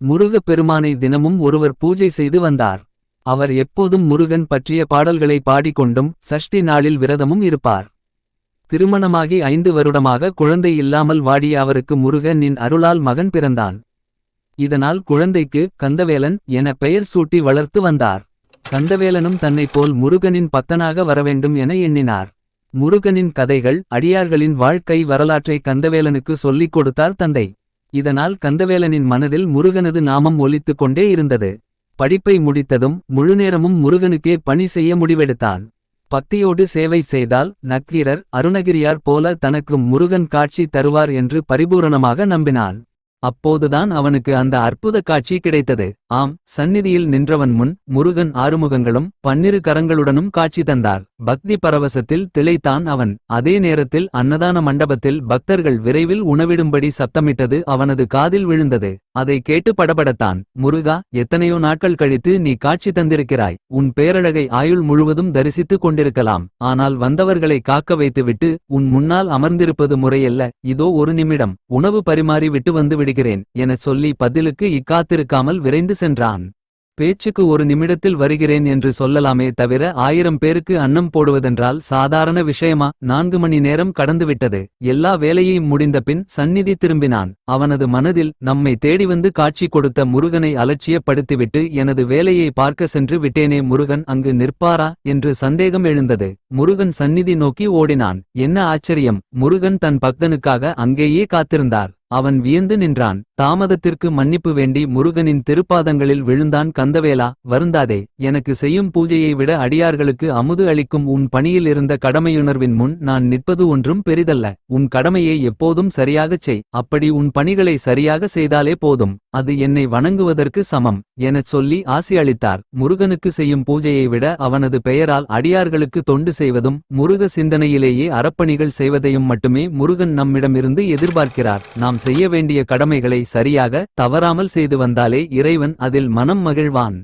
முருகப் பெருமானை தினமும் ஒருவர் பூஜை செய்து வந்தார். அவர் எப்போதும் முருகன் பற்றிய பாடல்களை பாடிக்கொண்டும் சஷ்டி நாளில் விரதமும் இருப்பார். திருமணமாகி 5 வருடமாக குழந்தை இல்லாமல் வாடிய அவருக்கு முருகனின் அருளால் மகன் பிறந்தான். இதனால் குழந்தைக்கு கந்தவேலன் என பெயர் சூட்டி வளர்த்து வந்தார். கந்தவேலனும் தன்னைப் போல் முருகனின் பக்தனாக வரவேண்டும் என எண்ணினார். முருகனின் கதைகள் அடியார்களின் வாழ்க்கை வரலாற்றை கந்தவேலனுக்கு சொல்லிக் கொடுத்தார் தந்தை. இதனால் கந்தவேலனின் மனதில் முருகனது நாமம் ஒலித்துக் கொண்டே இருந்தது. படிப்பை முடித்ததும் முழுநேரமும் முருகனுக்கே பணி செய்ய முடிவெடுத்தான். பக்தியோடு சேவை செய்தால் நக்கீரர் அருணகிரியார் போல தனக்கும் முருகன் காட்சி தருவார் என்று பரிபூரணமாக நம்பினான். அப்போதுதான் அவனுக்கு அந்த அற்புத காட்சி கிடைத்தது. ஆம், சந்நிதியில் நின்றவன் முன் முருகன் 6 முகங்களும் 12 கரங்களுடனும் காட்சி தந்தார். பக்தி பரவசத்தில் திளைத்தான் அவன். அதே நேரத்தில் அன்னதான மண்டபத்தில் பக்தர்கள் விரைவில் உணவிடும்படி சப்தமிட்டது அவனது காதில் விழுந்தது. அதை கேட்டு படபடத்தான். முருகா, எத்தனையோ நாட்கள் கழித்து நீ காட்சி தந்திருக்கிறாய். உன் பேரழகை ஆயுள் முழுவதும் தரிசித்துக் கொண்டிருக்கலாம். ஆனால் வந்தவர்களை காக்க வைத்துவிட்டு உன் முன்னால் அமர்ந்திருப்பது முறையல்ல. இதோ ஒரு நிமிடம் உணவு பரிமாறி விட்டு வந்து விடுகிறேன் எனச் சொல்லி பதிலுக்கு இக்காத்திருக்காமல் விரைந்து சென்றான். பேச்சுக்கு 1 நிமிடத்தில் வருகிறேன் என்று சொல்லலாமே தவிர 1000 பேருக்கு அன்னம் போடுவதென்றால் சாதாரண விஷயமா? 4 மணி நேரம் கடந்துவிட்டது. எல்லா வேலையையும் முடிந்த பின் சந்நிதி திரும்பினான். அவனது மனதில் நம்மை தேடி வந்து காட்சி கொடுத்த முருகனை அலட்சியப்படுத்திவிட்டு எனது வேலையை பார்க்க சென்று விட்டேனே, முருகன் அங்கு நிற்பாரா என்று சந்தேகம் எழுந்தது. முருகன் சந்நிதி நோக்கி ஓடினான். என்ன ஆச்சரியம்! முருகன் தன் பக்தனுக்காக அங்கேயே காத்திருந்தார். அவன் வியந்து நின்றான். தாமதத்திற்கு மன்னிப்பு வேண்டி முருகனின் திருப்பாதங்களில் விழுந்தான். கந்தவேலா, வருந்தாதே. எனக்கு செய்யும் பூஜையை விட அடியார்களுக்கு அமுது அளிக்கும் உன் பணியில் இருந்த கடமையுணர்வின் முன் நான் நிற்பது ஒன்றும் பெரிதல்ல. உன் கடமையை எப்போதும் சரியாகச் செய். அப்படி உன் பணிகளை சரியாக செய்தாலே போதும். அது என்னை வணங்குவதற்கு சமம் எனச் சொல்லி ஆசி அளித்தார். முருகனுக்கு செய்யும் பூஜையை விட அவனது பெயரால் அடியார்களுக்கு தொண்டு செய்வதும் முருக சிந்தனையிலேயே அறப்பணிகள் செய்வதையும் மட்டுமே முருகன் நம்மிடமிருந்து எதிர்பார்க்கிறார். நாம் செய்ய வேண்டிய கடமைகளை சரியாக தவறாமல் செய்து வந்தாலே இறைவன் அதில் மனம் மகிழ்வான்.